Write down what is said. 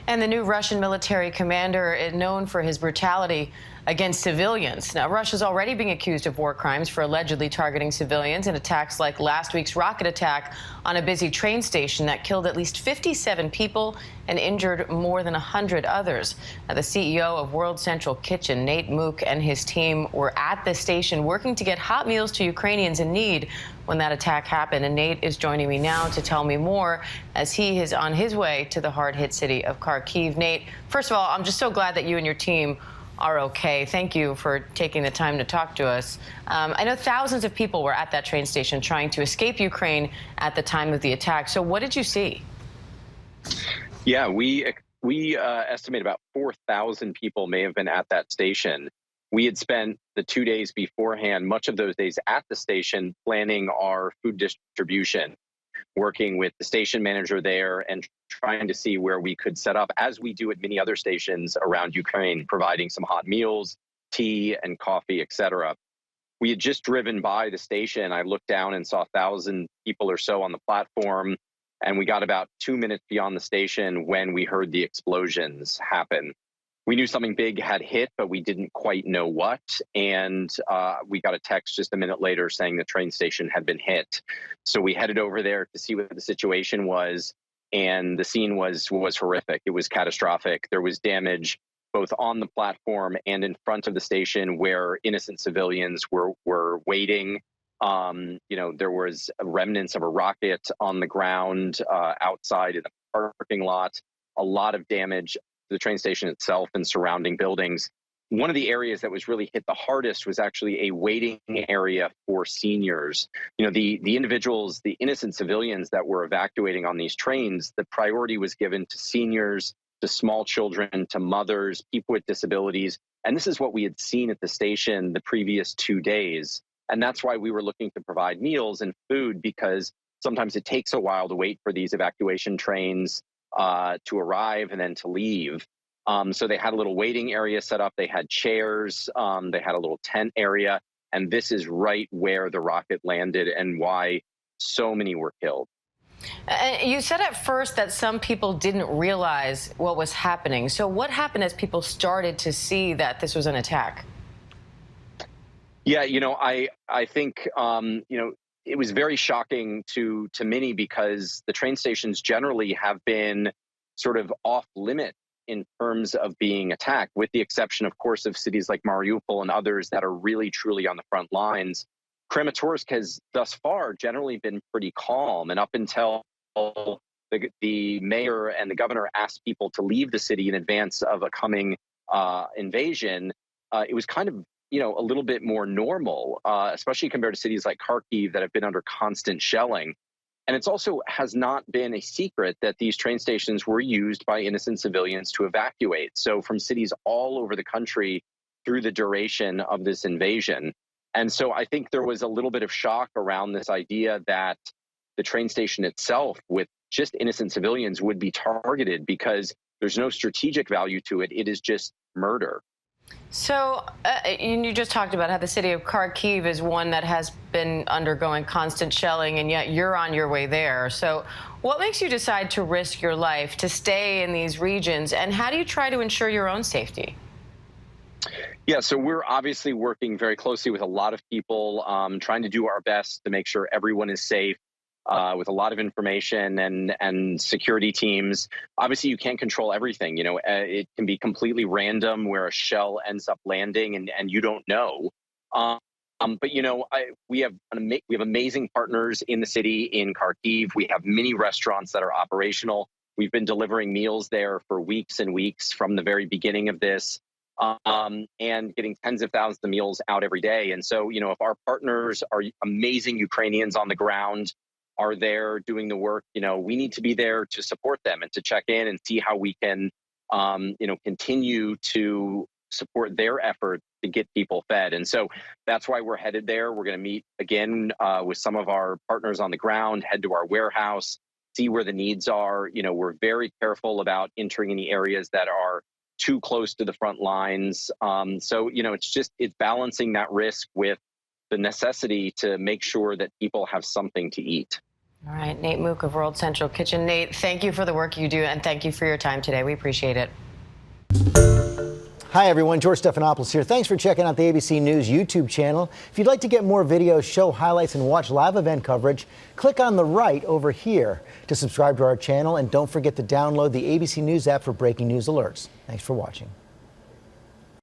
And the new Russian military commander is known for his brutality against civilians. Now, Russia's already being accused of war crimes for allegedly targeting civilians in attacks like last week's rocket attack on a busy train station that killed at least 57 people and injured more than 100 others. Now, the CEO of World Central Kitchen, Nate Mook, and his team were at the station working to get hot meals to Ukrainians in need when that attack happened. And Nate is joining me now to tell me more as he is on his way to the hard-hit city of Kharkiv. Nate, first of all, I'm just so glad that you and your team are okay. Thank you for taking the time to talk to us. I know thousands of people were at that train station trying to escape Ukraine at the time of the attack. So what did you see? Yeah, we estimate about 4,000 people may have been at that station. We had spent the 2 days beforehand, much of those days at the station, planning our food distribution, working with the station manager there and trying to see where we could set up, as we do at many other stations around Ukraine, providing some hot meals, tea and coffee, etc. We had just driven by the station. I looked down and saw 1,000 people or so on the platform, and we got about 2 minutes beyond the station when we heard the explosions happen. We knew something big had hit, but we didn't quite know what. And we got a text just a minute later saying the train station had been hit. So we headed over there to see what the situation was. And the scene was horrific. It was catastrophic. There was damage both on the platform and in front of the station where innocent civilians were waiting. There was remnants of a rocket on the ground outside in the parking lot. A lot of damage to the train station itself and surrounding buildings. One of the areas that was really hit the hardest was actually a waiting area for seniors. The individuals, the innocent civilians that were evacuating on these trains, the priority was given to seniors, to small children, to mothers, people with disabilities. And this is what we had seen at the station the previous 2 days. And that's why we were looking to provide meals and food, because sometimes it takes a while to wait for these evacuation trains to arrive and then to leave. So they had a little waiting area set up. They had chairs. They had a little tent area. And this is right where the rocket landed and why so many were killed. You said at first that some people didn't realize what was happening. So what happened as people started to see that this was an attack? Yeah, I think, it was very shocking to many, because the train stations generally have been sort of off limit in terms of being attacked, with the exception, of course, of cities like Mariupol and others that are really, truly on the front lines. Kramatorsk has thus far generally been pretty calm. And up until the mayor and the governor asked people to leave the city in advance of a coming invasion, it was kind of a little bit more normal, especially compared to cities like Kharkiv that have been under constant shelling. And it's also has not been a secret that these train stations were used by innocent civilians to evacuate. So from cities all over the country through the duration of this invasion. And so I think there was a little bit of shock around this idea that the train station itself with just innocent civilians would be targeted, because there's no strategic value to it. It is just murder. So you just talked about how the city of Kharkiv is one that has been undergoing constant shelling, and yet you're on your way there. So what makes you decide to risk your life to stay in these regions, and how do you try to ensure your own safety? Yeah, so we're obviously working very closely with a lot of people, trying to do our best to make sure everyone is safe. With a lot of information and security teams. Obviously, you can't control everything. It can be completely random where a shell ends up landing and you don't know. But we have amazing partners in the city in Kharkiv. We have many restaurants that are operational. We've been delivering meals there for weeks and weeks from the very beginning of this, and getting tens of thousands of meals out every day. And so, if our partners are amazing Ukrainians on the ground, are there doing the work, we need to be there to support them and to check in and see how we can, continue to support their effort to get people fed. And so that's why we're headed there. We're going to meet again with some of our partners on the ground, head to our warehouse, see where the needs are. We're very careful about entering any areas that are too close to the front lines. So, it's balancing that risk with the necessity to make sure that people have something to eat. All right, Nate Mook of World Central Kitchen. Nate, thank you for the work you do, and thank you for your time today. We appreciate it. Hi, everyone. George Stephanopoulos here. Thanks for checking out the ABC News YouTube channel. If you'd like to get more videos, show highlights, and watch live event coverage, click on the right over here to subscribe to our channel. And don't forget to download the ABC News app for breaking news alerts. Thanks for watching.